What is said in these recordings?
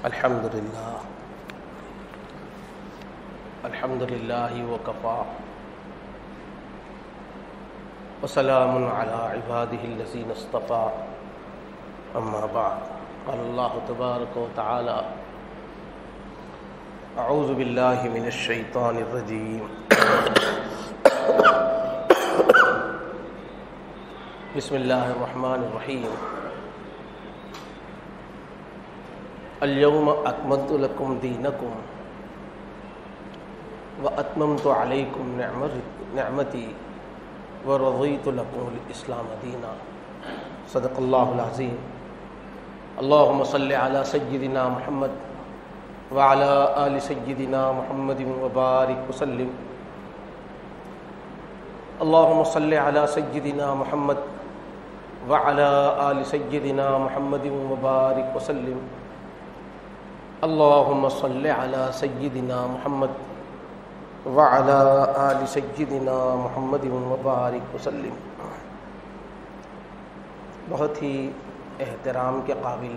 الحمد للہ وکفا وسلام علی عبادہ الذین اصطفیٰ اما بعد قال اللہ تبارک و تعالی اعوذ باللہ من الشیطان الرجیم بسم اللہ الرحمن الرحیم اليوم اکملت لکم دینکم واتممت علیکم نعمتی ورضیت لکم الاسلام دینا صدق اللہ العظیم اللہم صل علی سیدنا محمد وعلی آل سیدنا محمد وبارک وسلم اللہم صل علی سیدنا محمد وعلی آل سیدنا محمد وبارک وسلم اللہم صل علی سیدنا محمد وعلی آل سیدنا محمد وبارک وسلم۔ بہت ہی احترام کے قابل،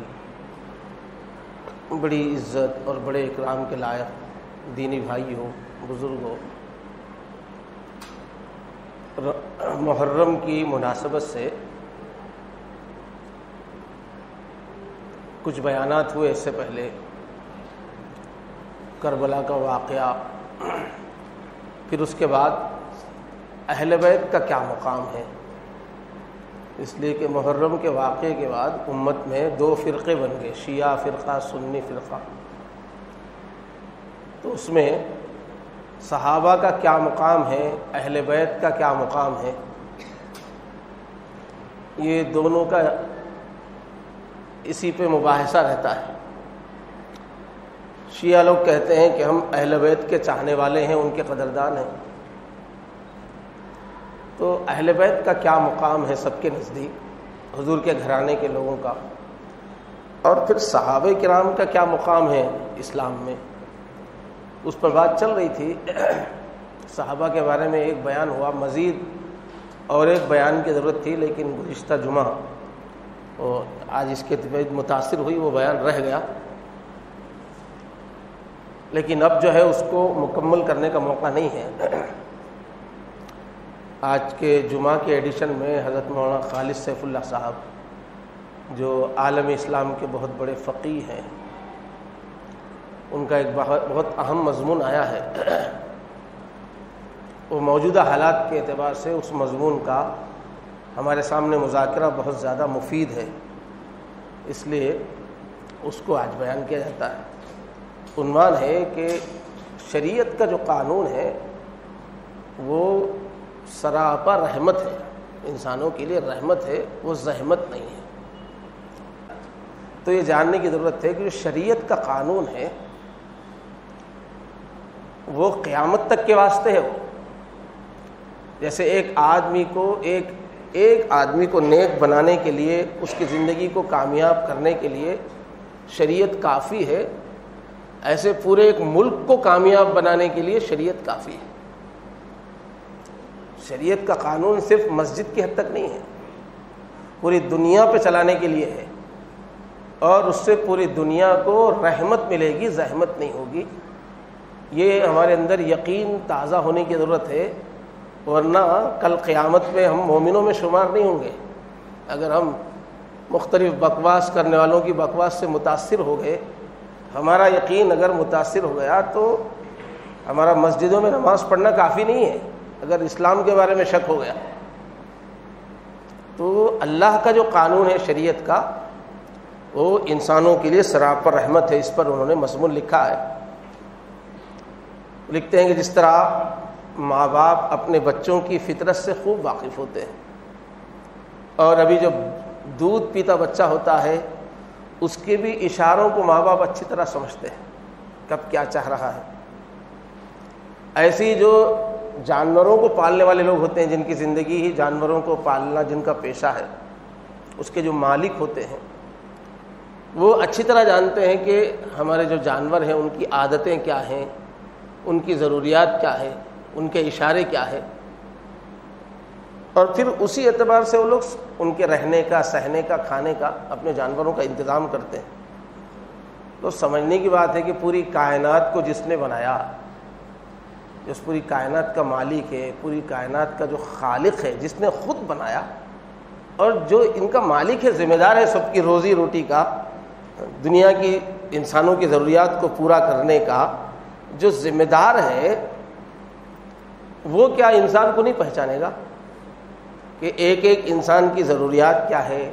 بڑی عزت اور بڑے اکرام کے لائق دینی بھائی ہو، بزرگ ہو، محرم کی مناسبت سے کچھ بیانات ہوئے اس سے پہلے۔ کربلا کا واقعہ، پھر اس کے بعد اہل بیت کا کیا مقام ہے، اس لیے کہ محرم کے واقعے کے بعد امت میں دو فرقے بن گئے، شیعہ فرقہ، سنی فرقہ۔ تو اس میں صحابہ کا کیا مقام ہے، اہل بیت کا کیا مقام ہے، یہ دونوں کا اسی پہ مباحثہ رہتا ہے۔ شیعہ لوگ کہتے ہیں کہ ہم اہل بیت کے چاہنے والے ہیں، ان کے قدردان ہیں۔ تو اہل بیت کا کیا مقام ہے سب کے نزدیک، حضور کے گھرانے کے لوگوں کا، اور پھر صحابہ کرام کا کیا مقام ہے اسلام میں، اس پر بات چل رہی تھی۔ صحابہ کے بارے میں ایک بیان ہوا، مزید اور ایک بیان کی ضرورت تھی، لیکن گزشتہ جمعہ اور آج اس کے طبیعت متاثر ہوئی، وہ بیان رہ گیا، لیکن اب جو ہے اس کو مکمل کرنے کا موقع نہیں ہے۔ آج کے جمعہ کے ایڈیشن میں حضرت مولانا خالد سیف اللہ صاحب، جو عالم اسلام کے بہت بڑے فقیہ ہیں، ان کا ایک بہت اہم مضمون آیا ہے۔ وہ موجودہ حالات کے اعتبار سے اس مضمون کا ہمارے سامنے مذاکرہ بہت زیادہ مفید ہے، اس لیے اس کو آج بیان کیا جاتا ہے۔ عنوان ہے کہ شریعت کا جو قانون ہے وہ سراپا رحمت ہے، انسانوں کے لیے رحمت ہے، وہ زحمت نہیں ہے۔ تو یہ جاننے کی ضرورت ہے کہ جو شریعت کا قانون ہے وہ قیامت تک کے واسطے ہے۔ وہ جیسے ایک آدمی کو نیک بنانے کے لیے، اس کی زندگی کو کامیاب کرنے کے لیے شریعت کافی ہے، ایسے پورے ایک ملک کو کامیاب بنانے کے لیے شریعت کافی ہے۔ شریعت کا قانون صرف مسجد کی حد تک نہیں ہے، پوری دنیا پہ چلانے کے لیے ہے، اور اس سے پوری دنیا کو رحمت ملے گی، زحمت نہیں ہوگی۔ یہ ہمارے اندر یقین تازہ ہونے کی ضرورت ہے، ورنہ کل قیامت میں ہم مومنوں میں شمار نہیں ہوں گے۔ اگر ہم مختلف بکواس کرنے والوں کی بکواس سے متاثر ہو گئے، ہمارا یقین اگر متاثر ہو گیا، تو ہمارا مسجدوں میں نماز پڑھنا کافی نہیں ہے۔ اگر اسلام کے بارے میں شک ہو گیا تو اللہ کا جو قانون ہے شریعت کا، وہ انسانوں کے لیے سراپا رحمت ہے۔ اس پر انہوں نے مضمون لکھا ہے، لکھتے ہیں کہ جس طرح ماں باپ اپنے بچوں کی فطرت سے خوب واقف ہوتے ہیں، اور ابھی جو دودھ پیتا بچہ ہوتا ہے اس کے بھی اشاروں کو ماں باپ اچھی طرح سمجھتے ہیں، کب کیا چاہ رہا ہے۔ ایسی جو جانوروں کو پالنے والے لوگ ہوتے ہیں، جن کی زندگی ہی جانوروں کو پالنا جن کا پیشہ ہے، اس کے جو مالک ہوتے ہیں، وہ اچھی طرح جانتے ہیں کہ ہمارے جو جانور ہیں ان کی عادتیں کیا ہیں، ان کی ضروریات کیا ہیں، ان کے اشارے کیا ہیں، اور پھر اسی اعتبار سے وہ لوگ ان کے رہنے کا، سہنے کا، کھانے کا، اپنے جانوروں کا انتظام کرتے ہیں۔ تو سمجھنے کی بات ہے کہ پوری کائنات کو جس نے بنایا، جس پوری کائنات کا مالک ہے، پوری کائنات کا جو خالق ہے، جس نے خود بنایا اور جو ان کا مالک ہے، ذمہ دار ہے سب کی روزی روٹی کا، دنیا کی انسانوں کی ضروریات کو پورا کرنے کا جو ذمہ دار ہے، وہ کیا انسان کو نہیں پہچانے گا کہ ایک ایک انسان کی ضروریات کیا ہے،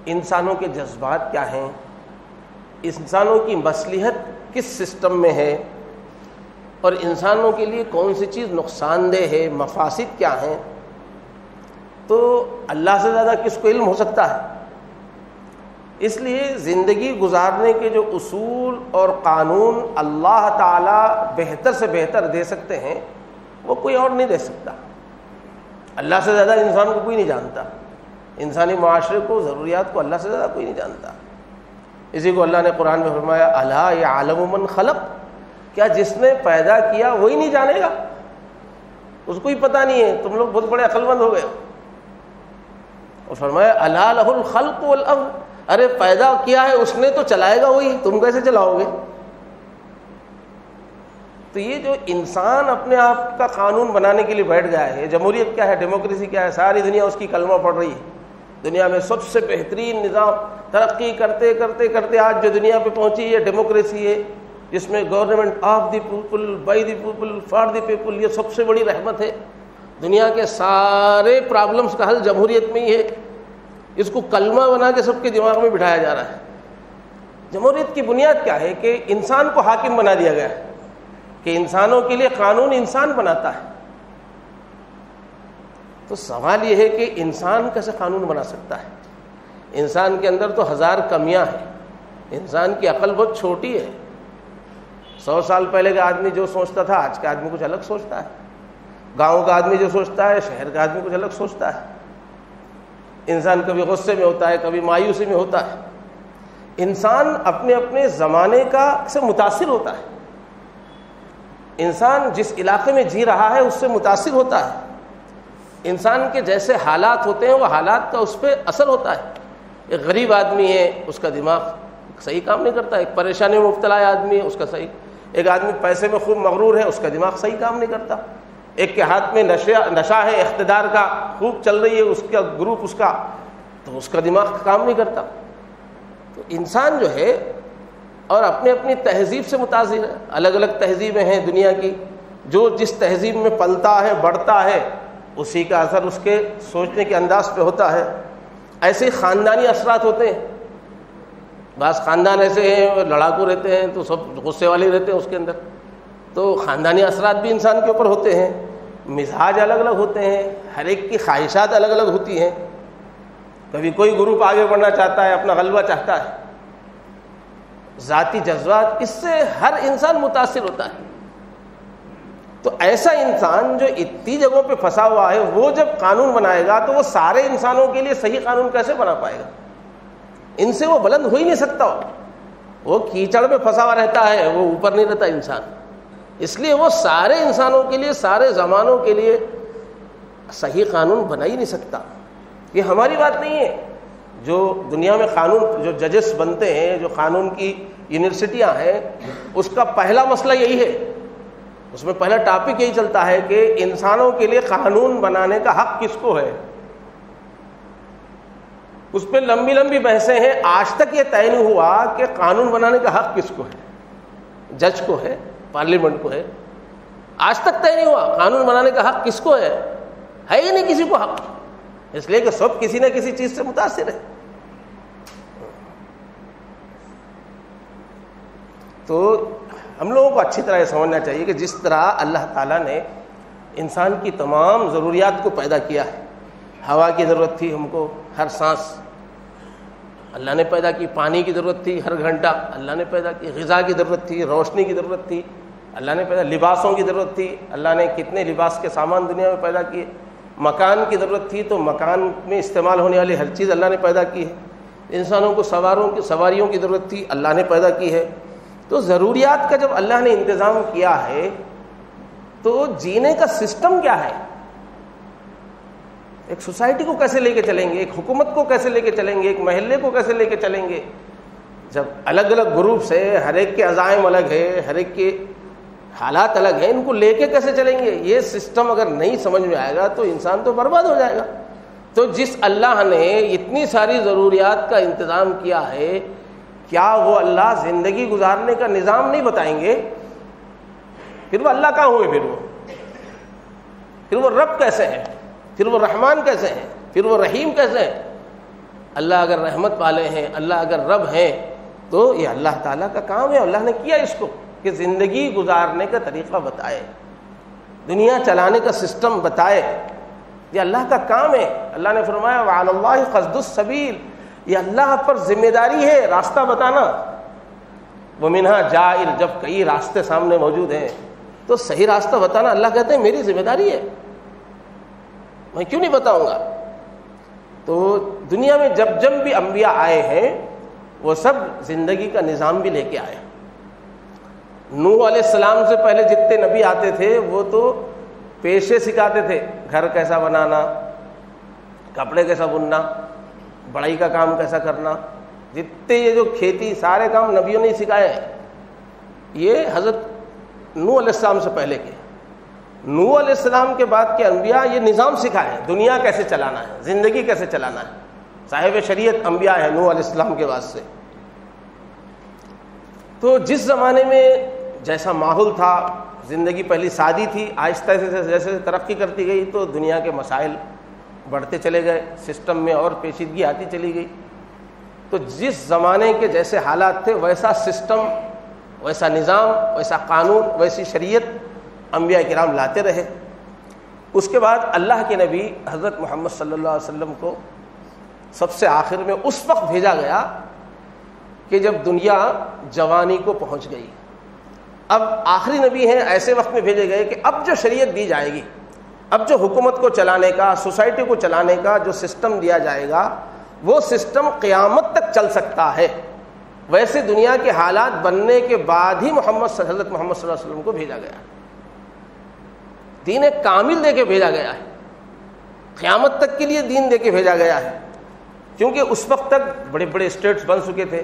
انسانوں کے جذبات کیا ہیں، انسانوں کی مصلحت کس سسٹم میں ہے، اور انسانوں کے لیے کون سی چیز نقصان دہ ہے، مفاسد کیا ہیں؟ تو اللہ سے زیادہ کس کو علم ہو سکتا ہے؟ اس لیے زندگی گزارنے کے جو اصول اور قانون اللہ تعالیٰ بہتر سے بہتر دے سکتے ہیں، وہ کوئی اور نہیں دے سکتا۔ اللہ سے زیادہ انسان کو کوئی نہیں جانتا، انسانی معاشرے کو، ضروریات کو اللہ سے زیادہ کوئی نہیں جانتا۔ اسی کو اللہ نے قرآن میں فرمایا الا یعلم من خلق، کیا جس نے پیدا کیا وہی نہیں جانے گا؟ اس کو ہی پتہ نہیں ہے، تم لوگ بہت بڑے عقل مند ہو گئے ہو۔ اور فرمایا الا لہ الخلق والامر، ارے پیدا کیا ہے اس نے تو چلائے گا وہی، تم کیسے چلاؤ گے؟ تو یہ جو انسان اپنے آپ کا قانون بنانے کے لیے بیٹھ گیا ہے، جمہوریت کیا ہے، ڈیموکریسی کیا ہے، ساری دنیا اس کی کلمہ پڑھ رہی ہے۔ دنیا میں سب سے بہترین نظام، ترقی کرتے کرتے کرتے آج جو دنیا پہ پہنچی یہ ڈیموکریسی ہے، جس میں government of the people, by the people, for the people, یہ سب سے بڑی رحمت ہے۔ دنیا کے سارے پرابلمس کا حل جمہوریت میں ہی ہے۔ اس کو کلمہ بنا کے سب کے دماغ میں بٹھایا جا رہا ہے۔ جمہوریت کی بنیاد کیا ہے کہ انسان کو حاکم بنا دیا گیا ہے، کہ انسانوں کے لیے قانون انسان بناتا ہے۔ تو سوال یہ ہے کہ انسان کیسے قانون بنا سکتا ہے؟ انسان کے اندر تو ہزار کمیاں ہیں، انسان کی عقل بہت چھوٹی ہے۔ 100 سال پہلے کا آدمی جو سوچتا تھا آج کا آدمی کچھ الگ سوچتا ہے، گاؤں کا آدمی جو سوچتا ہے شہر کا آدمی کچھ الگ سوچتا ہے۔ انسان کبھی غصے میں ہوتا ہے، کبھی مایوسی میں ہوتا ہے۔ انسان اپنے اپنے زمانے کا سے متاثر ہوتا ہے، انسان جس علاقے میں جی رہا ہے اس سے متاثر ہوتا ہے۔ انسان کے جیسے حالات ہوتے ہیں وہ حالات کا اس پہ اثر ہوتا ہے۔ ایک غریب آدمی ہے، اس کا دماغ صحیح کام نہیں کرتا، ایک پریشانی میں مبتلا آدمی ہے اس کا صحیح، ایک آدمی پیسے میں خوب مغرور ہے اس کا دماغ صحیح کام نہیں کرتا، ایک کے ہاتھ میں نشہ ہے اقتدار کا، خوب چل رہی ہے اس کا گروپ اس کا، تو اس کا دماغ کام نہیں کرتا۔ تو انسان جو ہے اور اپنے اپنی تہذیب سے متاثر ہے، الگ الگ تہذیبیں ہیں دنیا کی، جو جس تہذیب میں پلتا ہے بڑھتا ہے اسی کا اثر اس کے سوچنے کے انداز پہ ہوتا ہے۔ ایسے خاندانی اثرات ہوتے ہیں، بعض خاندان ایسے ہیں لڑاکو رہتے ہیں تو سب غصے والے رہتے ہیں اس کے اندر، تو خاندانی اثرات بھی انسان کے اوپر ہوتے ہیں۔ مزاج الگ الگ ہوتے ہیں، ہر ایک کی خواہشات الگ الگ ہوتی ہیں، کبھی کوئی گروپ آگے بڑھنا چاہتا ہے، اپنا غلبہ چاہتا ہے، ذاتی جذبات، اس سے ہر انسان متاثر ہوتا ہے۔ تو ایسا انسان جو اتنی جگہوں پہ پھنسا ہوا ہے وہ جب قانون بنائے گا تو وہ سارے انسانوں کے لیے صحیح قانون کیسے بنا پائے گا؟ ان سے وہ بلند ہو ہی نہیں سکتا، وہ کیچڑ میں پھنسا ہوا رہتا ہے، وہ اوپر نہیں رہتا انسان۔ اس لیے وہ سارے انسانوں کے لیے، سارے زمانوں کے لیے صحیح قانون بنا ہی نہیں سکتا۔ یہ ہماری بات نہیں ہے، جو دنیا میں قانون، جو ججز بنتے ہیں، جو قانون کی یونیورسٹیاں ہیں، اس کا پہلا مسئلہ یہی ہے، اس میں پہلا ٹاپک یہی چلتا ہے کہ انسانوں کے لیے قانون بنانے کا حق کس کو ہے۔ اس پہ لمبی لمبی بحثیں ہیں، آج تک یہ طے نہیں ہوا کہ قانون بنانے کا حق کس کو ہے۔ جج کو ہے، پارلیمنٹ کو ہے، آج تک طے نہیں ہوا قانون بنانے کا حق کس کو ہے ہی نہیں کسی کو حق، اس لیے کہ سب کسی نہ کسی چیز سے متاثر ہے۔ تو ہم لوگوں کو اچھی طرح یہ سمجھنا چاہیے کہ جس طرح اللہ تعالیٰ نے انسان کی تمام ضروریات کو پیدا کیا ہے، ہوا کی ضرورت تھی ہم کو ہر سانس اللہ نے پیدا کی، پانی کی ضرورت تھی ہر گھنٹہ اللہ نے پیدا کی، غذا کی ضرورت تھی، روشنی کی ضرورت تھی اللہ نے پیدا، لباسوں کی ضرورت تھی اللہ نے کتنے لباس کے سامان دنیا میں پیدا کیے، مکان کی ضرورت تھی تو مکان میں استعمال ہونے والی ہر چیز اللہ نے پیدا کی ہے، انسانوں کو سواریوں کی ضرورت تھی اللہ نے پیدا کی ہے۔ تو ضروریات کا جب اللہ نے انتظام کیا ہے تو جینے کا سسٹم کیا ہے، ایک سوسائٹی کو کیسے لے کے چلیں گے، ایک حکومت کو کیسے لے کے چلیں گے، ایک محلے کو کیسے لے کے چلیں گے، جب الگ الگ گروپس ہے، ہر ایک کے عزائم الگ ہے، ہر ایک کے حالات الگ ہیں، ان کو لے کے کیسے چلیں گے؟ یہ سسٹم اگر نہیں سمجھ میں آئے گا تو انسان تو برباد ہو جائے گا۔ تو جس اللہ نے اتنی ساری ضروریات کا انتظام کیا ہے، کیا وہ اللہ زندگی گزارنے کا نظام نہیں بتائیں گے؟ پھر وہ اللہ کہاں ہوئے؟ پھر وہ رب کیسے ہیں؟ پھر وہ رحمان کیسے ہیں؟ پھر وہ رحیم کیسے ہیں؟ اللہ اگر رحمت والے ہیں، اللہ اگر رب ہیں، تو یہ اللہ تعالیٰ کا کام ہے۔ اللہ نے کیا اس کو کہ زندگی گزارنے کا طریقہ بتائے، دنیا چلانے کا سسٹم بتائے، یہ اللہ کا کام ہے۔ اللہ نے فرمایا وعلی اللہ قصد السبیل، یہ اللہ پر ذمہ داری ہے راستہ بتانا۔ ومنہا جائر، جب کئی راستے سامنے موجود ہیں تو صحیح راستہ بتانا اللہ کہتے ہیں میری ذمہ داری ہے، میں کیوں نہیں بتاؤں گا؟ تو دنیا میں جب جب بھی انبیاء آئے ہیں وہ سب زندگی کا نظام بھی لے کے آئے۔ نوح علیہ السلام سے پہلے جتنے نبی آتے تھے وہ تو پیشے سکھاتے تھے، گھر کیسا بنانا، کپڑے کیسا بننا، بڑھائی کا کام کیسا کرنا، جتنے یہ جو کھیتی سارے کام نبیوں نے سکھائے ہیں۔ یہ حضرت نوح علیہ السلام سے پہلے کے، نوح علیہ السلام کے بعد کے انبیاء یہ نظام سکھائے، دنیا کیسے چلانا ہے، زندگی کیسے چلانا ہے۔ صاحب شریعت انبیاء ہے نوح علیہ السلام کے بعد سے۔ تو جس زمانے میں جیسا ماحول تھا، زندگی پہلی سادی تھی، آہستہ سے جیسے ترقی کرتی گئی تو دنیا کے مسائل بڑھتے چلے گئے، سسٹم میں اور پیچیدگی آتی چلی گئی۔ تو جس زمانے کے جیسے حالات تھے ویسا سسٹم، ویسا نظام، ویسا قانون، ویسی شریعت انبیاء کرام لاتے رہے۔ اس کے بعد اللہ کے نبی حضرت محمد صلی اللہ علیہ وسلم کو سب سے آخر میں اس وقت بھیجا گیا کہ جب دنیا جوانی کو پہنچ گئی۔ اب آخری نبی ہیں، ایسے وقت میں بھیجے گئے کہ اب جو شریعت دی جائے گی، اب جو حکومت کو چلانے کا، سوسائٹی کو چلانے کا جو سسٹم دیا جائے گا وہ سسٹم قیامت تک چل سکتا ہے۔ ویسے دنیا کے حالات بننے کے بعد ہی حضرت محمد صلی اللہ علیہ وسلم کو بھیجا گیا، دین کامل دے کے بھیجا گیا ہے، قیامت تک کے لیے دین دے کے بھیجا گیا ہے۔ کیونکہ اس وقت تک بڑے بڑے اسٹیٹس بن چکے تھے،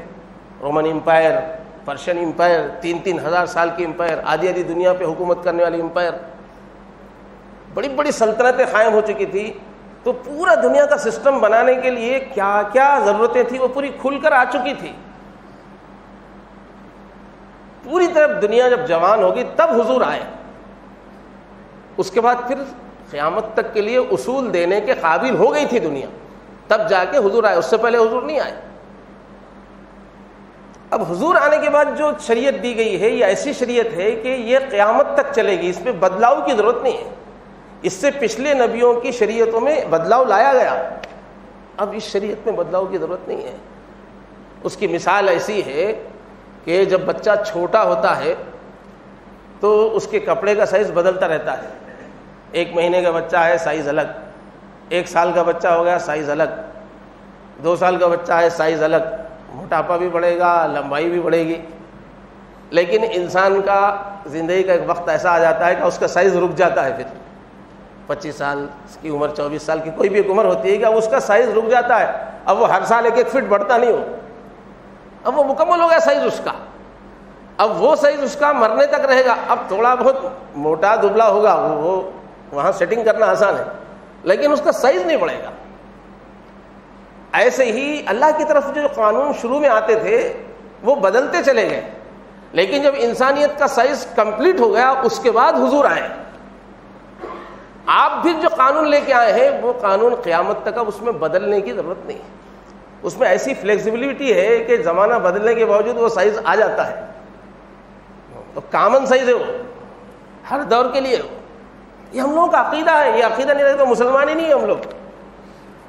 رومن امپائر، پرشین امپائر، 3,000 سال کی امپائر، آدھی آدھی دنیا پہ حکومت کرنے والی امپائر، بڑی بڑی سلطنتیں قائم ہو چکی تھی۔ تو پورا دنیا کا سسٹم بنانے کے لیے کیا کیا ضرورتیں تھیں وہ پوری کھل کر آ چکی تھی۔ پوری طرح دنیا جب جوان ہوگی تب حضور آئے، اس کے بعد پھر قیامت تک کے لیے اصول دینے کے قابل ہو گئی تھی دنیا، تب جا کے حضور آئے، اس سے پہلے حضور نہیں آئے۔ اب حضور آنے کے بعد جو شریعت دی گئی ہے یہ ایسی شریعت ہے کہ یہ قیامت تک چلے گی، اس میں بدلاؤ کی ضرورت نہیں ہے۔ اس سے پچھلے نبیوں کی شریعتوں میں بدلاؤ لایا گیا، اب اس شریعت میں بدلاؤ کی ضرورت نہیں ہے۔ اس کی مثال ایسی ہے کہ جب بچہ چھوٹا ہوتا ہے تو اس کے کپڑے کا سائز بدلتا رہتا ہے۔ 1 مہینے کا بچہ ہے سائز الگ، 1 سال کا بچہ ہو گیا سائز الگ، 2 سال کا بچہ ہے سائز الگ، موٹاپا بھی بڑھے گا، لمبائی بھی بڑھے گی۔ لیکن انسان کا زندگی کا ایک وقت ایسا آ جاتا ہے کہ اس کا سائز رک جاتا ہے، پھر 25 سال کی عمر، 24 سال کی کوئی بھی ایک عمر ہوتی ہے کہ اب اس کا سائز رک جاتا ہے، اب وہ ہر سال 1 فٹ بڑھتا نہیں ہو، اب وہ مکمل ہو گیا سائز اس کا، اب وہ سائز اس کا مرنے تک رہے گا۔ اب تھوڑا بہت موٹا دبلا ہوگا، وہ وہاں سیٹنگ کرنا آسان ہے، لیکن اس کا سائز نہیں بڑھے گا۔ ایسے ہی اللہ کی طرف جو قانون شروع میں آتے تھے وہ بدلتے چلے گئے، لیکن جب انسانیت کا سائز کمپلیٹ ہو گیا اس کے بعد حضور آئے۔ آپ بھی جو قانون لے کے آئے ہیں وہ قانون قیامت تک اب اس میں بدلنے کی ضرورت نہیں ہے، اس میں ایسی فلیکسیبلٹی ہے کہ زمانہ بدلنے کے باوجود وہ سائز آ جاتا ہے، تو کامن سائز ہے، وہ ہر دور کے لیے۔ یہ ہم لوگوں کا عقیدہ ہے، یہ عقیدہ نہیں رہے تو مسلمان ہی نہیں ہے ہم لوگ۔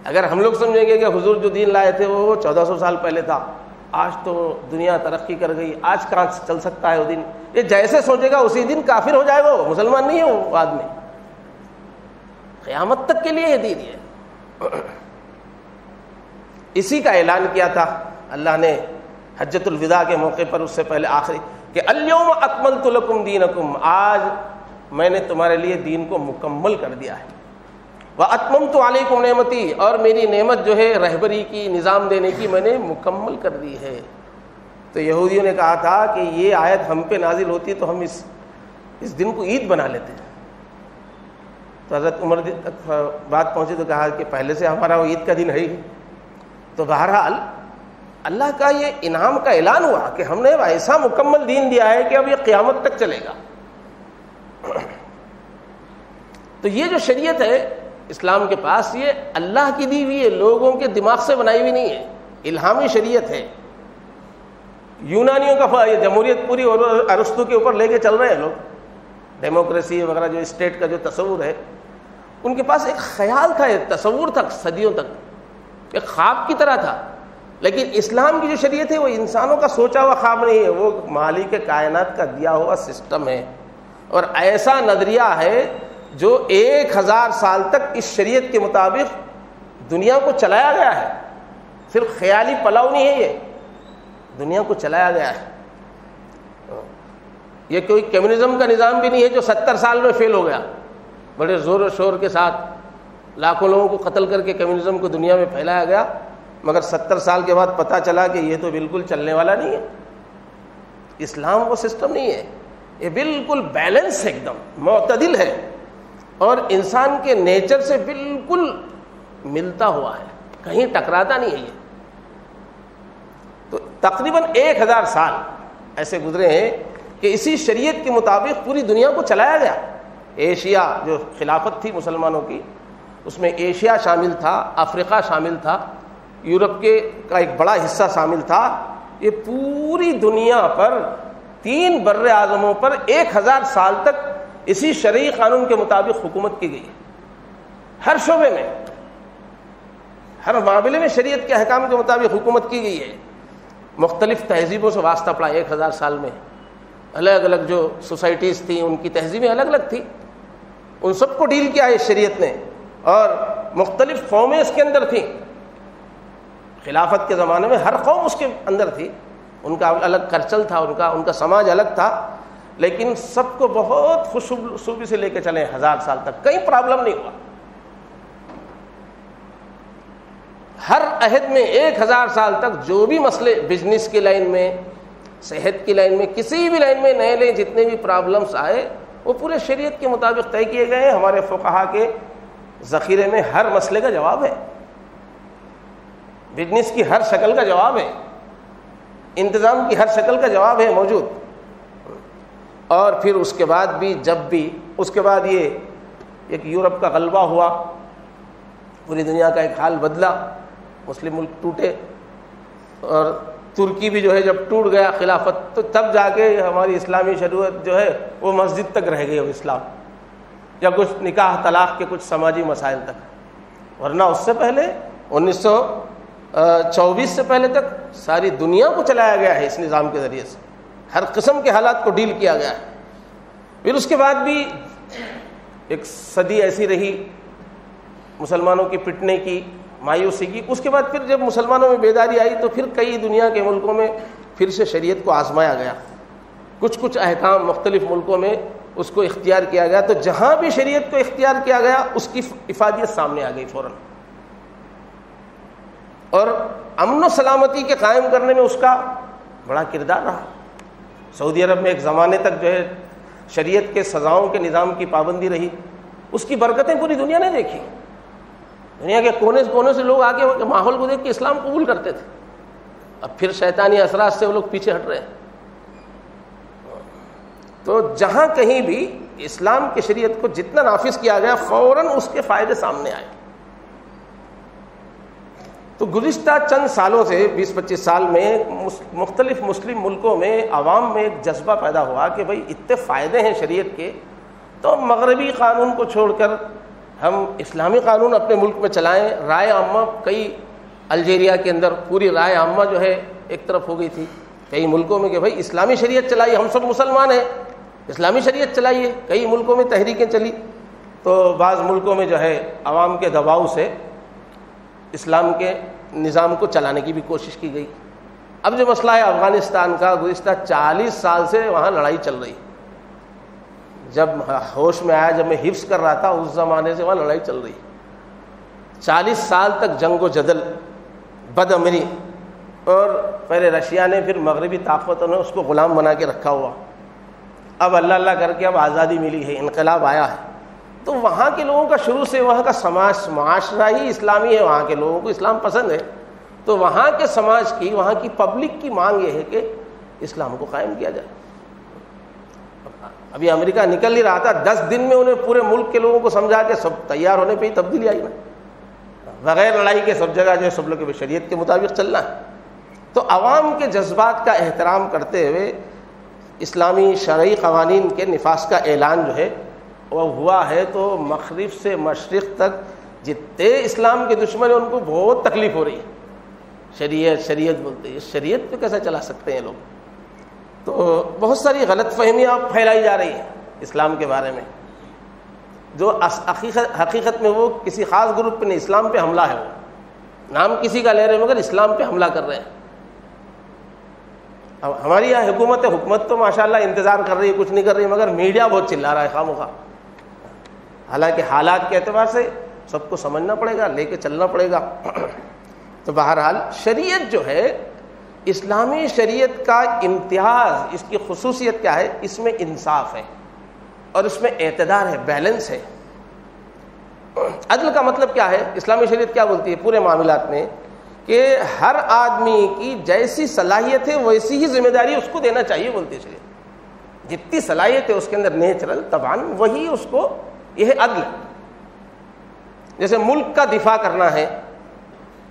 اگر ہم لوگ سمجھیں گے کہ حضور جو دین لائے تھے وہ 1400 سال پہلے تھا، آج تو دنیا ترقی کر گئی، آج کہاں چل سکتا ہے وہ دن، یہ جیسے سوچے گا اسی دن کافر ہو جائے گا، وہ مسلمان نہیں ہے وہ آدمی۔ قیامت تک کے لیے یہ دین ہے۔ اسی کا اعلان کیا تھا اللہ نے حجۃ الوداع کے موقع پر، اس سے پہلے آخری، کہ الیوم اکملت لکم دینکم، آج میں نے تمہارے لیے دین کو مکمل کر دیا ہے۔ واتممت علیکم نعمتی، اور میری نعمت جو ہے رہبری کی، نظام دینے کی میں نے مکمل کر دی ہے۔ تو یہودیوں نے کہا تھا کہ یہ آیت ہم پہ نازل ہوتی تو ہم اس دن کو عید بنا لیتے. تو حضرت عمر تک بات پہنچی تو کہا کہ پہلے سے ہمارا وہ عید کا دن ہے ہی. تو بہرحال اللہ کا یہ انعام کا اعلان ہوا کہ ہم نے ایسا مکمل دین دیا ہے کہ اب یہ قیامت تک چلے گا. تو یہ جو شریعت ہے اسلام کے پاس، یہ اللہ کی دی ہوئی ہے، لوگوں کے دماغ سے بنائی ہوئی نہیں ہے، الہامی شریعت ہے. یونانیوں کا جمہوریت پوری اور ارسطو کے اوپر لے کے چل رہے ہیں لوگ، ڈیموکریسی وغیرہ جو اسٹیٹ کا جو تصور ہے، ان کے پاس ایک خیال تھا، ایک تصور تک صدیوں تک، ایک خواب کی طرح تھا. لیکن اسلام کی جو شریعت ہے وہ انسانوں کا سوچا ہوا خواب نہیں ہے، وہ مالک کائنات کا دیا ہوا سسٹم ہے، اور ایسا نظریہ ہے جو 1000 سال تک اس شریعت کے مطابق دنیا کو چلایا گیا ہے. صرف خیالی پلاؤ نہیں ہے، یہ دنیا کو چلایا گیا ہے. یہ کوئی کمیونزم کا نظام بھی نہیں ہے جو 70 سال میں فیل ہو گیا. بڑے زور و شور کے ساتھ لاکھوں لوگوں کو قتل کر کے کمیونزم کو دنیا میں پھیلایا گیا، مگر 70 سال کے بعد پتہ چلا کہ یہ تو بالکل چلنے والا نہیں ہے. اسلام وہ سسٹم نہیں ہے، یہ بالکل بیلنس ہے، ایک دم معتدل ہے، اور انسان کے نیچر سے بالکل ملتا ہوا ہے، کہیں ٹکراتا نہیں ہے. یہ تو تقریباً 1000 سال ایسے گزرے ہیں کہ اسی شریعت کے مطابق پوری دنیا کو چلایا گیا. ایشیا جو خلافت تھی مسلمانوں کی، اس میں ایشیا شامل تھا، افریقہ شامل تھا، یورپ کا ایک بڑا حصہ شامل تھا. یہ پوری دنیا پر 3 بر اعظموں پر 1000 سال تک اسی شرعی قانون کے مطابق حکومت کی گئی. ہر شعبے میں، ہر معاملے میں شریعت کے احکام کے مطابق حکومت کی گئی ہے. مختلف تہذیبوں سے واسطہ پڑا 1000 سال میں. الگ الگ جو سوسائٹیز تھیں ان کی تہذیبیں الگ الگ تھیں، ان سب کو ڈیل کیا ہے شریعت نے، اور مختلف قومیں اس کے اندر تھیں. خلافت کے زمانے میں ہر قوم اس کے اندر تھی، ان کا الگ کلچر تھا، ان کا سماج الگ تھا، لیکن سب کو بہت خوشصوبی سے لے کے چلے 1000 سال تک، کہیں پرابلم نہیں ہوا. ہر عہد میں 1000 سال تک جو بھی مسئلے بزنس کی لائن میں، صحت کی لائن میں، کسی بھی لائن میں نئے جتنے بھی پرابلمس آئے وہ پورے شریعت کے مطابق طے کیے گئے ہیں. ہمارے فقہا کے ذخیرے میں ہر مسئلے کا جواب ہے، بزنس کی ہر شکل کا جواب ہے، انتظام کی ہر شکل کا جواب ہے موجود. اور پھر اس کے بعد بھی اس کے بعد یہ ایک یورپ کا غلبہ ہوا، پوری دنیا کا ایک حال بدلا، مسلم ملک ٹوٹے، اور ترکی بھی جو ہے جب ٹوٹ گیا خلافت، تو تب جا کے ہماری اسلامی شریعت جو ہے وہ مسجد تک رہ گئی، وہ اسلام، یا کچھ نکاح طلاق کے کچھ سماجی مسائل تک. ورنہ اس سے پہلے 1924 سے پہلے تک ساری دنیا کو چلایا گیا ہے اس نظام کے ذریعے سے، ہر قسم کے حالات کو ڈیل کیا گیا ہے. پھر اس کے بعد بھی ایک صدی ایسی رہی مسلمانوں کی پٹنے کی، مایوسی کی. اس کے بعد پھر جب مسلمانوں میں بیداری آئی تو پھر کئی دنیا کے ملکوں میں پھر سے شریعت کو آزمایا گیا، کچھ احکام مختلف ملکوں میں اس کو اختیار کیا گیا. تو جہاں بھی شریعت کو اختیار کیا گیا اس کی افادیت سامنے آ گئی فوراً، اور امن و سلامتی کے قائم کرنے میں اس کا بڑا کردار رہا. سعودی عرب میں ایک زمانے تک جو ہے شریعت کے سزاؤں کے نظام کی پابندی رہی، اس کی برکتیں پوری دنیا نے دیکھی. دنیا کے کونے کونے سے لوگ آگے ماحول کو دیکھ کے اسلام قبول کرتے تھے. اب پھر شیطانی اثرات سے وہ لوگ پیچھے ہٹ رہے ہیں. تو جہاں کہیں بھی اسلام کی شریعت کو جتنا نافذ کیا گیا فوراً اس کے فائدے سامنے آئے. تو گزشتہ چند سالوں سے 20-25 سال میں مختلف مسلم ملکوں میں عوام میں ایک جذبہ پیدا ہوا کہ بھئی اتنے فائدے ہیں شریعت کے، تو مغربی قانون کو چھوڑ کر ہم اسلامی قانون اپنے ملک میں چلائیں. رائے عامہ کئی الجیریا کے اندر پوری رائے عامہ جو ہے ایک طرف ہو گئی تھی کئی ملکوں میں کہ بھئی اسلامی شریعت چلائیے، ہم سب مسلمان ہیں، اسلامی شریعت چلائیے. کئی ملکوں میں تحریکیں چلی، تو بعض ملکوں میں جو ہے عوام کے دباؤ سے اسلام کے نظام کو چلانے کی بھی کوشش کی گئی. اب جو مسئلہ ہے افغانستان کا، گزشتہ 40 سال سے وہاں لڑائی چل رہی. جب ہوش میں آیا، جب میں حفظ کر رہا تھا، اس زمانے سے وہاں لڑائی چل رہی. 40 سال تک جنگ و جدل، بد امنی، اور پہلے رشیا نے پھر مغربی طاقتوں نے اس کو غلام بنا کے رکھا ہوا. اب اللہ اللہ کر کے اب آزادی ملی ہے, انقلاب آیا ہے, تو وہاں کے لوگوں کا شروع سے وہاں کا سماج معاشرہ ہی اسلامی ہے, وہاں کے لوگوں کو اسلام پسند ہے. تو وہاں کے سماج کی, وہاں کی پبلک کی مانگ یہ ہے کہ اسلام کو قائم کیا جائے. ابھی امریکہ نکل نہیں رہا تھا, 10 دن میں انہیں پورے ملک کے لوگوں کو سمجھا کے سب تیار ہونے پہ ہی تبدیلی آئی نا, بغیر لڑائی کے سب جگہ جو ہے سب لوگ شریعت کے مطابق چلنا ہے. تو عوام کے جذبات کا احترام کرتے ہوئے اسلامی شرعی قوانین کے نفاذ کا اعلان جو ہے وہ ہوا ہے. تو مغرب سے مشرق تک جتنے اسلام کے دشمن ہیں ان کو بہت تکلیف ہو رہی ہے. شریعت شریعت بولتے ہیں, شریعت پہ کیسا چلا سکتے ہیں لوگ؟ تو بہت ساری غلط فہمیاں پھیلائی جا رہی ہیں اسلام کے بارے میں, جو حقیقت میں وہ کسی خاص گروپ پہ نہیں, اسلام پہ حملہ ہے. وہ نام کسی کا لے رہے ہیں مگر اسلام پہ حملہ کر رہے ہیں. اب ہماری یہاں حکومت تو ماشاءاللہ انتظار کر رہی ہے, کچھ نہیں کر رہی, مگر میڈیا بہت چلا رہا ہے خواہ. حالانکہ حالات کے اعتبار سے سب کو سمجھنا پڑے گا, لے کے چلنا پڑے گا. تو بہرحال شریعت جو ہے, اسلامی شریعت کا امتیاز, اس کی خصوصیت کیا ہے؟ اس میں انصاف ہے اور اس میں اعتدال ہے, بیلنس ہے. عدل کا مطلب کیا ہے؟ اسلامی شریعت کیا بولتی ہے پورے معاملات میں کہ ہر آدمی کی جیسی صلاحیت ہے ویسی ہی ذمہ داری اس کو دینا چاہیے. بولتی ہے شریعت جتنی صلاحیت ہے اس کے اندر نیچرل طبعاً وہی اس کو, یہ ہے عدل. جیسے ملک کا دفاع کرنا ہے,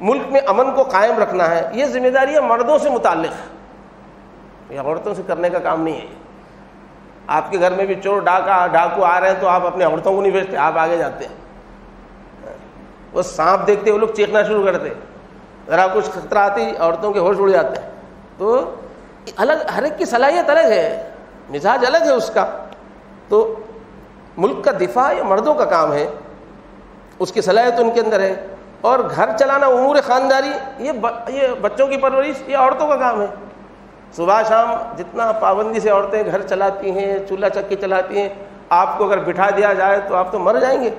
ملک میں امن کو قائم رکھنا ہے, یہ ذمہ داریاں مردوں سے متعلق ہے, یہ عورتوں سے کرنے کا کام نہیں ہے. آپ کے گھر میں بھی چور ڈاکو آ رہے ہیں تو آپ اپنے عورتوں کو نہیں بھیجتے, آپ آگے جاتے ہیں. وہ سانپ دیکھتے وہ لوگ چیخنا شروع کرتے, ذرا کچھ خطرہ آتی عورتوں کے ہوش اڑ جاتے ہیں. تو الگ, ہر ایک کی صلاحیت الگ ہے, مزاج الگ ہے اس کا. تو ملک کا دفاع یہ مردوں کا کام ہے, اس کی صلاحیت ان کے اندر ہے. اور گھر چلانا, امور خانداری, یہ بچوں کی پرورش یہ عورتوں کا کام ہے. صبح شام جتنا پابندی سے عورتیں گھر چلاتی ہیں, چولہا چکی چلاتی ہیں, آپ کو اگر بٹھا دیا جائے تو آپ تو مر جائیں گے.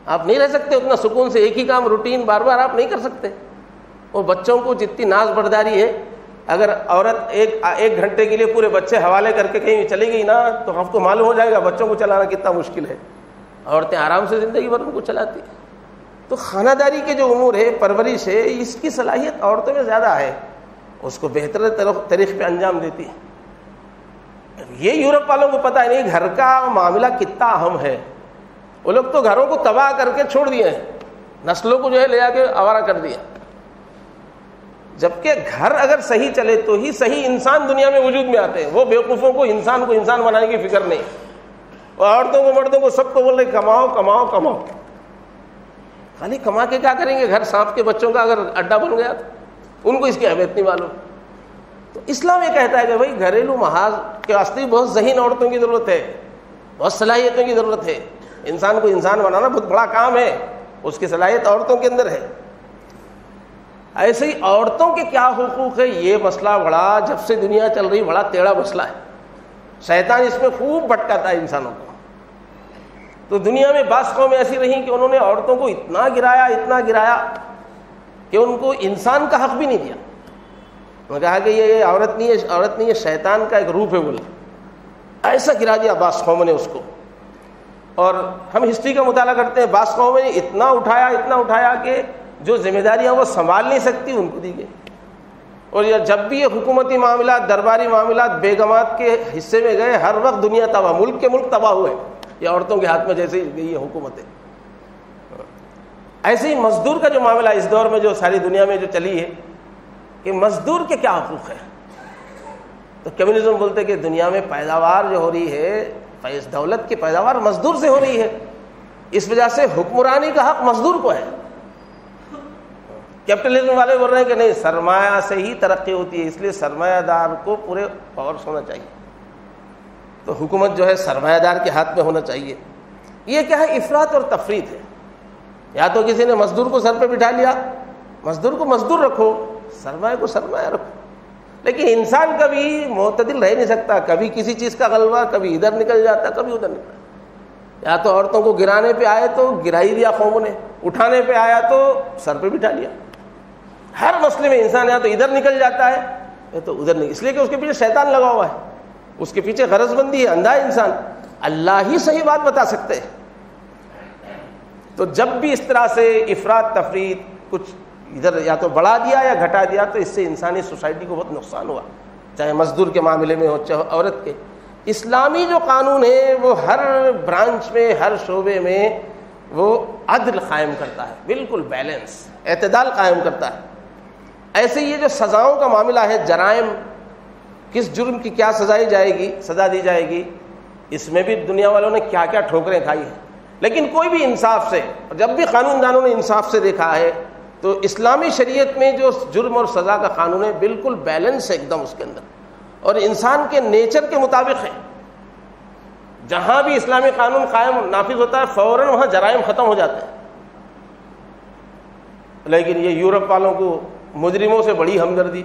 آپ نہیں رہ سکتے اتنا سکون سے, ایک ہی کام روٹین بار بار آپ نہیں کر سکتے. اور بچوں کو جتنی ناز برداری ہے, اگر عورت ایک گھنٹے کے لیے پورے بچے حوالے کر کے کہیں چلی گئی نا تو آپ کو معلوم ہو جائے گا بچوں کو چلانا کتنا مشکل ہے. عورتیں آرام سے زندگی بھر ان کو چلاتی ہیں. تو خانہ داری کے جو امور ہے, پرورش ہے, اس کی صلاحیت عورتوں میں زیادہ ہے, اس کو بہتر طریقے پہ انجام دیتی ہے. یہ یورپ والوں کو پتہ نہیں گھر کا معاملہ کتنا اہم ہے. وہ لوگ تو گھروں کو تباہ کر کے چھوڑ دیے ہیں, نسلوں کو جو ہے لے آ کے آوارہ کر دیا. جبکہ گھر اگر صحیح چلے تو ہی صحیح انسان دنیا میں وجود میں آتے ہیں. وہ بیوقوفوں کو انسان بنانے کی فکر نہیں. اور عورتوں کو مردوں کو سب کو بول رہے کماؤ کماؤ کماؤ. خالی کما کے کیا کریں گے؟ گھر سانپ کے بچوں کا اگر اڈا بن گیا تو ان کو اس کی اہمیت نہیں معلوم. تو اسلام یہ کہتا ہے کہ بھائی گھریلو محاذ کے واسطے بہت ذہین عورتوں کی ضرورت ہے, بہت صلاحیتوں کی ضرورت ہے. انسان کو انسان بنانا بہت بڑا کام ہے, اس کی صلاحیت عورتوں کے اندر ہے. ایسے ہی عورتوں کے کیا حقوق ہے, یہ مسئلہ بڑا, جب سے دنیا چل رہی بڑا ٹیڑھا مسئلہ ہے. شیطان اس میں خوب بھٹکاتا ہے انسانوں کو. تو دنیا میں بعض قومیں ایسی رہیں کہ انہوں نے عورتوں کو اتنا گرایا کہ ان کو انسان کا حق بھی نہیں دیا. انہوں نے کہا کہ یہ عورت نہیں ہے, شیطان کا ایک روپ ہے. بولے ایسا گرا دیا بعض قوموں نے اس کو. اور ہم ہسٹری کا مطالعہ کرتے ہیں, بعض قوموں نے اتنا اٹھایا کہ جو ذمہ داریاں وہ سنبھال نہیں سکتی ان کو دی گئی. اور جب بھی یہ حکومتی معاملات, درباری معاملات بیگمات کے حصے میں گئے, ہر وقت دنیا تباہ, ملک تباہ ہوئے. یہ عورتوں کے ہاتھ میں جیسے ہی گئی ہے حکومتیں. ایسے ہی مزدور کا جو معاملہ اس دور میں جو ساری دنیا میں جو چلی ہے کہ مزدور کے کیا حقوق ہے. تو کمیونزم بولتے کہ دنیا میں پیداوار جو ہو رہی ہے, فیض دولت کی پیداوار مزدور سے ہو رہی ہے, اس وجہ سے حکمرانی کا حق مزدور کو ہے. کیپٹلزم والے بول رہے ہیں کہ نہیں, سرمایہ سے ہی ترقی ہوتی ہے, اس لیے سرمایہ دار کو پورے پاورز ہونا چاہیے. تو حکومت جو ہے سرمایہ دار کے ہاتھ میں ہونا چاہیے. یہ کیا ہے؟ افراط اور تفریط ہے. یا تو کسی نے مزدور کو سر پہ بٹھا لیا, مزدور کو مزدور رکھو, سرمایہ کو سرمایہ رکھو. لیکن انسان کبھی معتدل رہ نہیں سکتا, کبھی کسی چیز کا غلبہ, کبھی ادھر نکل جاتا, کبھی ادھر نکل جاتا. یا تو عورتوں کو گرانے پہ آئے تو گرائی دیا قوموں نے, اٹھانے پہ آیا تو سر پہ بٹھا لیا. ہر مسئلے میں انسان یا تو ادھر نکل جاتا ہے یا تو ادھر نہیں، اس لیے کہ اس کے پیچھے شیطان لگا ہوا ہے، اس کے پیچھے غرض بندی ہے، اندھا ہے انسان، اللہ ہی صحیح بات بتا سکتے ہیں۔ تو جب بھی اس طرح سے افراط تفریط کچھ ادھر یا تو بڑھا دیا یا گھٹا دیا تو اس سے انسانی سوسائٹی کو بہت نقصان ہوا، چاہے مزدور کے معاملے میں ہو چاہے عورت کے۔ اسلامی جو قانون ہے وہ ہر برانچ میں، ہر شعبے میں وہ عدل قائم کرتا ہے، بالکل بیلنس، اعتدال قائم کرتا ہے۔ ایسے یہ جو سزاؤں کا معاملہ ہے، جرائم، کس جرم کی کیا سزا دی جائے گی، اس میں بھی دنیا والوں نے کیا کیا ٹھوکریں کھائی ہیں، لیکن کوئی بھی انصاف سے، جب بھی قانون دانوں نے انصاف سے دیکھا ہے تو اسلامی شریعت میں جو جرم اور سزا کا قانون ہے بالکل بیلنس ہے ایک دم اس کے اندر، اور انسان کے نیچر کے مطابق ہے۔ جہاں بھی اسلامی قانون قائم نافذ ہوتا ہے فوراً وہاں جرائم ختم ہو جاتے ہیں، لیکن یہ یورپ والوں کو مجرموں سے بڑی ہمدردی،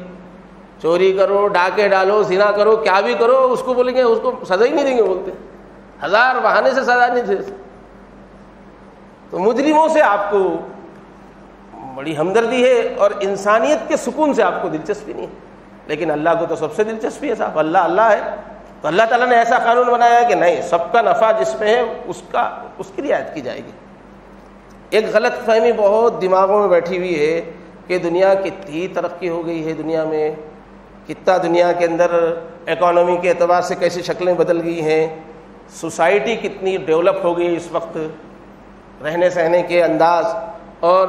چوری کرو، ڈاکے ڈالو، زنا کرو، کیا بھی کرو، اس کو بولیں گے اس کو سزا ہی نہیں دیں گے، بولتے ہزار بہانے سے سزا نہیں دے۔ تو مجرموں سے آپ کو بڑی ہمدردی ہے اور انسانیت کے سکون سے آپ کو دلچسپی نہیں ہے، لیکن اللہ کو تو سب سے دلچسپی ہے صاحب، اللہ ہے، تو اللہ تعالیٰ نے ایسا قانون بنایا ہے کہ نہیں، سب کا نفع جس میں ہے اس کی رعایت کی جائے گی۔ ایک غلط فہمی بہت دماغوں میں بیٹھی ہوئی ہے کہ دنیا کتنی ترقی ہو گئی ہے، دنیا میں کتنا، دنیا کے اندر اکانومی کے اعتبار سے کیسی شکلیں بدل گئی ہیں، سوسائٹی کتنی ڈیولپ ہو گئی اس وقت، رہنے سہنے کے انداز اور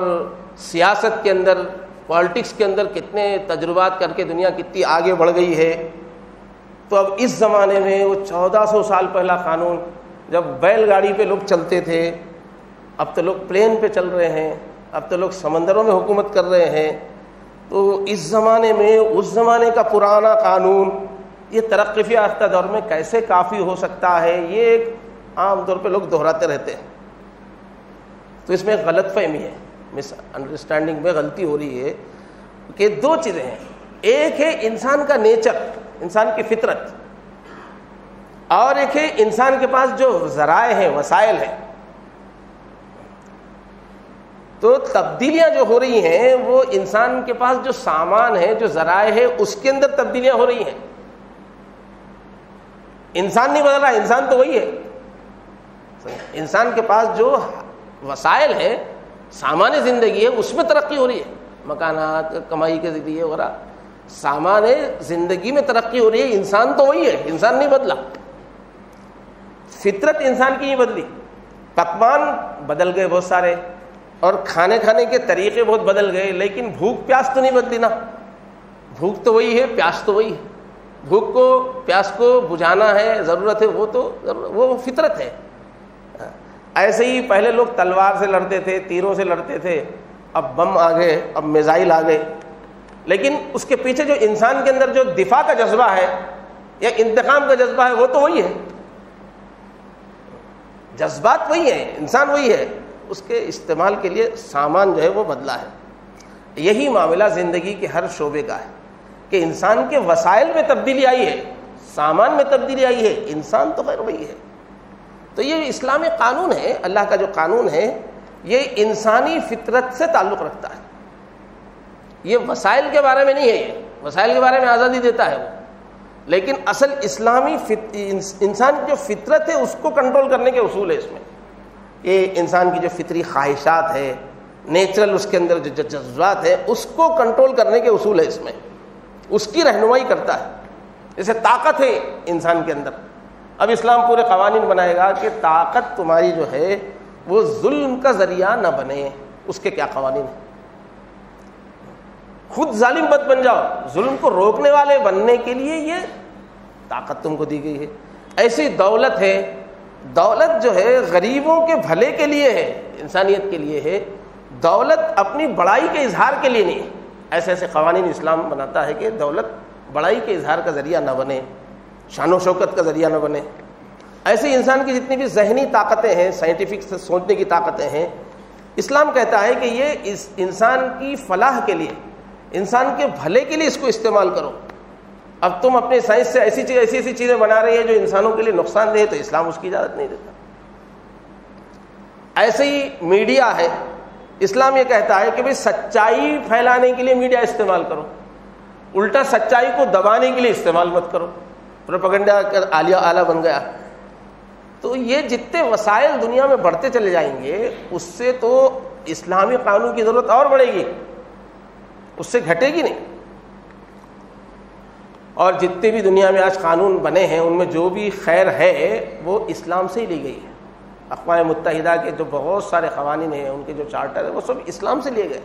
سیاست کے اندر، پالیٹکس کے اندر کتنے تجربات کر کے دنیا کتنی آگے بڑھ گئی ہے۔ تو اب اس زمانے میں وہ 1400 سال پہلا قانون، جب بیل گاڑی پہ لوگ چلتے تھے، اب تو لوگ پلین پہ چل رہے ہیں، اب تو لوگ سمندروں میں حکومت کر رہے ہیں، تو اس زمانے میں اس زمانے کا پرانا قانون یہ ترقی یافتہ دور میں کیسے کافی ہو سکتا ہے، یہ ایک عام طور پہ لوگ دہراتے رہتے ہیں۔ تو اس میں غلط فہمی ہے، مس انڈرسٹینڈنگ میں غلطی ہو رہی ہے کہ دو چیزیں ہیں، ایک ہے انسان کا نیچر، انسان کی فطرت، اور ایک ہے انسان کے پاس جو ذرائع ہیں، وسائل ہیں۔ تو تبدیلیاں جو ہو رہی ہیں وہ انسان کے پاس جو سامان ہے، جو ذرائع ہے، اس کے اندر تبدیلیاں ہو رہی ہیں۔ انسان نہیں بدل رہا، انسان تو وہی ہے۔ انسان کے پاس جو وسائل ہے، سامان زندگی ہے، اس میں ترقی ہو رہی ہے، مکانات، کمائی کے ذریعے وغیرہ، سامان زندگی میں ترقی ہو رہی ہے، انسان تو وہی ہے، انسان نہیں بدلا، فطرت انسان کی نہیں بدلی۔ پکوان بدل گئے بہت سارے، اور کھانے کے طریقے بہت بدل گئے، لیکن بھوک پیاس تو نہیں بدلی نا، بھوک تو وہی ہے، پیاس تو وہی ہے، بھوک کو پیاس کو بجھانا ہے، ضرورت ہے، وہ فطرت ہے۔ ایسے ہی پہلے لوگ تلوار سے لڑتے تھے، تیروں سے لڑتے تھے، اب بم آ گئے، اب میزائل آ گئے، لیکن اس کے پیچھے جو انسان کے اندر جو دفاع کا جذبہ ہے یا انتقام کا جذبہ ہے وہ تو وہی ہے، جذبات وہی ہیں، انسان وہی ہے، اس کے استعمال کے لیے سامان جو ہے وہ بدلا ہے۔ یہی معاملہ زندگی کے ہر شعبے کا ہے کہ انسان کے وسائل میں تبدیلی آئی ہے، سامان میں تبدیلی آئی ہے، انسان تو خیر وہی ہے۔ تو یہ اسلامی قانون ہے، اللہ کا جو قانون ہے یہ انسانی فطرت سے تعلق رکھتا ہے، یہ وسائل کے بارے میں نہیں ہے، یہ وسائل کے بارے میں آزادی دیتا ہے وہ، لیکن اصل اسلامی انسان کی جو فطرت ہے اس کو کنٹرول کرنے کے اصول ہے اس میں۔ یہ انسان کی جو فطری خواہشات ہے، نیچرل اس کے اندر جو جذبات ہے، اس کو کنٹرول کرنے کے اصول ہے اس میں، اس کی رہنمائی کرتا ہے۔ جیسے طاقت ہے انسان کے اندر، اب اسلام پورے قوانین بنائے گا کہ طاقت تمہاری جو ہے وہ ظلم کا ذریعہ نہ بنے، اس کے کیا قوانین ہیں؟ خود ظالم مت بن جاؤ، ظلم کو روکنے والے بننے کے لیے یہ طاقت تم کو دی گئی ہے۔ ایسی دولت ہے، دولت جو ہے غریبوں کے بھلے کے لیے ہے، انسانیت کے لیے ہے، دولت اپنی بڑائی کے اظہار کے لیے نہیں ہے۔ ایسے ایسے قوانین اسلام بناتا ہے کہ دولت بڑائی کے اظہار کا ذریعہ نہ بنے، شان و شوکت کا ذریعہ نہ بنے۔ ایسے انسان کی جتنی بھی ذہنی طاقتیں ہیں، سائنٹیفک سے سوچنے کی طاقتیں ہیں، اسلام کہتا ہے کہ یہ اس انسان کی فلاح کے لیے، انسان کے بھلے کے لیے اس کو استعمال کرو۔ اب تم اپنے سائنس سے ایسی چیزیں بنا رہی ہے جو انسانوں کے لیے نقصان دہ ہے، تو اسلام اس کی اجازت نہیں دیتا۔ ایسے ہی میڈیا ہے، اسلام یہ کہتا ہے کہ بھئی سچائی پھیلانے کے لیے میڈیا استعمال کرو، الٹا سچائی کو دبانے کے لیے استعمال مت کرو۔ پروپیگنڈا کا آلہ بن گیا۔ تو یہ جتنے وسائل دنیا میں بڑھتے چلے جائیں گے اس سے تو اسلامی قانون کی ضرورت اور بڑھے گی، اس سے گھٹے گی نہیں۔ اور جتنے بھی دنیا میں آج قانون بنے ہیں ان میں جو بھی خیر ہے وہ اسلام سے ہی لی گئی ہے۔ اقوام متحدہ کے جو بہت سارے قوانین ہیں، ان کے جو چارٹر ہیں، وہ سب اسلام سے لیے گئے۔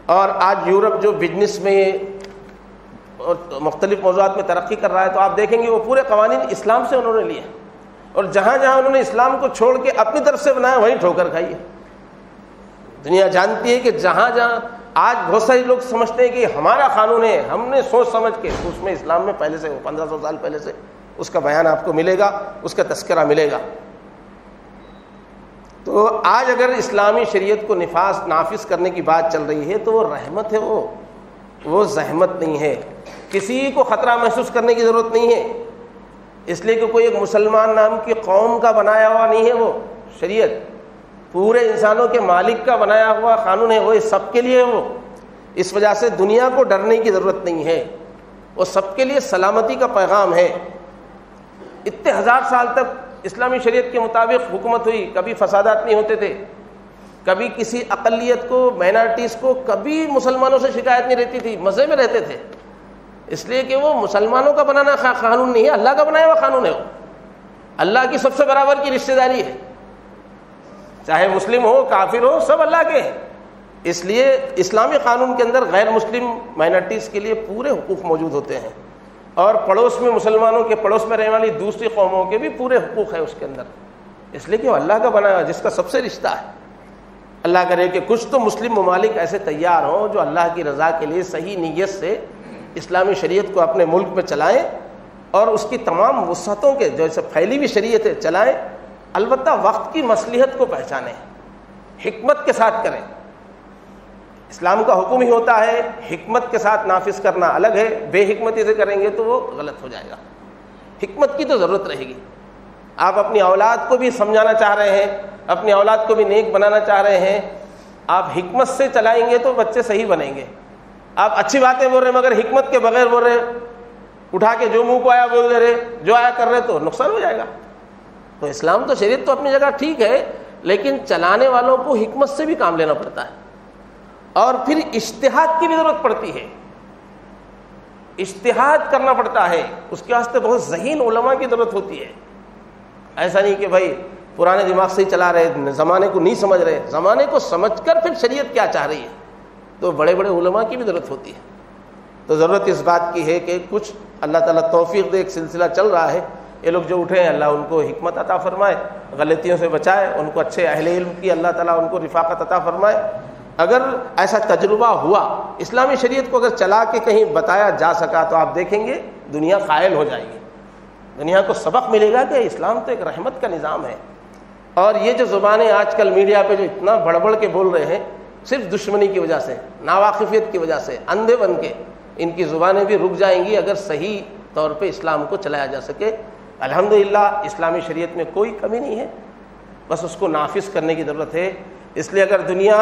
اور آج یورپ جو بزنس میں اور مختلف موضوعات میں ترقی کر رہا ہے تو آپ دیکھیں گے وہ پورے قوانین اسلام سے انہوں نے لیے، اور جہاں جہاں انہوں نے اسلام کو چھوڑ کے اپنی طرف سے بنایا وہیں ٹھوکر کھائی ہے۔ دنیا جانتی ہے کہ جہاں جہاں آج بہت سارے لوگ سمجھتے ہیں کہ ہمارا قانون ہے، ہم نے سوچ سمجھ کے، اس میں اسلام میں پہلے سے 1500 سال پہلے سے اس کا بیان آپ کو ملے گا، اس کا تذکرہ ملے گا۔ تو آج اگر اسلامی شریعت کو نافذ کرنے کی بات چل رہی ہے تو وہ رحمت ہے، وہ زحمت نہیں ہے۔ کسی کو خطرہ محسوس کرنے کی ضرورت نہیں ہے، اس لیے کہ کوئی ایک مسلمان نام کی قوم کا بنایا ہوا نہیں ہے، وہ شریعت پورے انسانوں کے مالک کا بنایا ہوا قانون ہے، وہ سب کے لیے وہ۔ اس وجہ سے دنیا کو ڈرنے کی ضرورت نہیں ہے، وہ سب کے لیے سلامتی کا پیغام ہے۔ اتنے ہزار سال تک اسلامی شریعت کے مطابق حکومت ہوئی، کبھی فسادات نہیں ہوتے تھے، کبھی کسی اقلیت کو، مائنارٹیز کو کبھی مسلمانوں سے شکایت نہیں رہتی تھی، مزے میں رہتے تھے، اس لیے کہ وہ مسلمانوں کا بنانا قانون نہیں ہے، اللہ کا بنایا ہوا قانون ہے، وہ اللہ کی سب سے برابر کی رشتہ داری ہے، چاہے مسلم ہو کافر ہو سب اللہ کے ہیں۔ اس لیے اسلامی قانون کے اندر غیر مسلم مائنارٹیز کے لیے پورے حقوق موجود ہوتے ہیں، اور پڑوس میں مسلمانوں کے پڑوس میں رہنے والی دوسری قوموں کے بھی پورے حقوق ہیں اس کے اندر، اس لیے کہ وہ اللہ کا بنایا جس کا سب سے رشتہ ہے۔ اللہ کرے کہ کچھ تو مسلم ممالک ایسے تیار ہوں جو اللہ کی رضا کے لیے صحیح نیت سے اسلامی شریعت کو اپنے ملک میں چلائیں، اور اس کی تمام وسعتوں کے جیسے پھیلی ہوئی شریعت ہے چلائیں، البتہ وقت کی مصلحت کو پہچانیں، حکمت کے ساتھ کریں۔ اسلام کا حکم ہی ہوتا ہے، حکمت کے ساتھ نافذ کرنا الگ ہے، بے حکمتی سے کریں گے تو وہ غلط ہو جائے گا۔ حکمت کی تو ضرورت رہے گی۔ آپ اپنی اولاد کو بھی سمجھانا چاہ رہے ہیں، اپنی اولاد کو بھی نیک بنانا چاہ رہے ہیں، آپ حکمت سے چلائیں گے تو بچے صحیح بنیں گے۔ آپ اچھی باتیں بول رہے ہیں مگر حکمت کے بغیر بول رہے، اٹھا کے جو منہ کو آیا بول دے رہے، جو آیا کر رہے، تو نقصان ہو جائے گا۔ تو اسلام تو شریعت تو اپنی جگہ ٹھیک ہے، لیکن چلانے والوں کو حکمت سے بھی کام لینا پڑتا ہے، اور پھر اجتہاد کی بھی ضرورت پڑتی ہے، اجتہاد کرنا پڑتا ہے، اس کے واسطے بہت ذہین علماء کی ضرورت ہوتی ہے۔ ایسا نہیں کہ بھائی پرانے دماغ سے ہی چلا رہے، زمانے کو نہیں سمجھ رہے، زمانے کو سمجھ کر پھر شریعت کیا چاہ رہی ہے، تو بڑے بڑے علماء کی بھی ضرورت ہوتی ہے۔ تو ضرورت اس بات کی ہے کہ کچھ اللہ تعالیٰ توفیق دے، ایک سلسلہ چل رہا ہے، یہ لوگ جو اٹھے ہیں اللہ ان کو حکمت عطا فرمائے، غلطیوں سے بچائے، ان کو اچھے اہل علم کی اللہ تعالیٰ ان کو رفاقت عطا فرمائے۔ اگر ایسا تجربہ ہوا، اسلامی شریعت کو اگر چلا کے کہیں بتایا جا سکا تو آپ دیکھیں گے دنیا قائل ہو جائے گی، دنیا کو سبق ملے گا کہ اسلام تو ایک رحمت کا نظام ہے۔ اور یہ جو زبانیں آج کل میڈیا پہ جو اتنا بڑھ بڑھ کے بول رہے ہیں، صرف دشمنی کی وجہ سے، ناواقفیت کی وجہ سے، اندھے بن کے، ان کی زبانیں بھی رک جائیں گی اگر صحیح طور پہ اسلام کو چلایا جا سکے۔ الحمدللہ اسلامی شریعت میں کوئی کمی نہیں ہے، بس اس کو نافذ کرنے کی ضرورت ہے۔ اس لیے اگر دنیا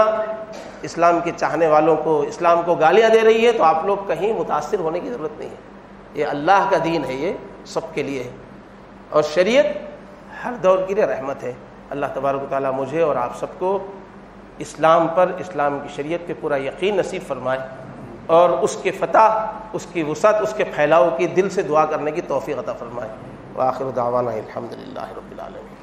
اسلام کے چاہنے والوں کو، اسلام کو گالیاں دے رہی ہے تو آپ لوگ کہیں متاثر ہونے کی ضرورت نہیں ہے، یہ اللہ کا دین ہے، یہ سب کے لیے ہے، اور شریعت ہر دور کے لیے رحمت ہے۔ اللہ تبارک و تعالیٰ مجھے اور آپ سب کو اسلام پر، اسلام کی شریعت پہ پورا یقین نصیب فرمائے، اور اس کے فتح، اس کی وسعت، اس کے پھیلاؤ کی دل سے دعا کرنے کی توفیق عطا فرمائے۔ وآخر دعوانا الحمدللہ رب العالمین۔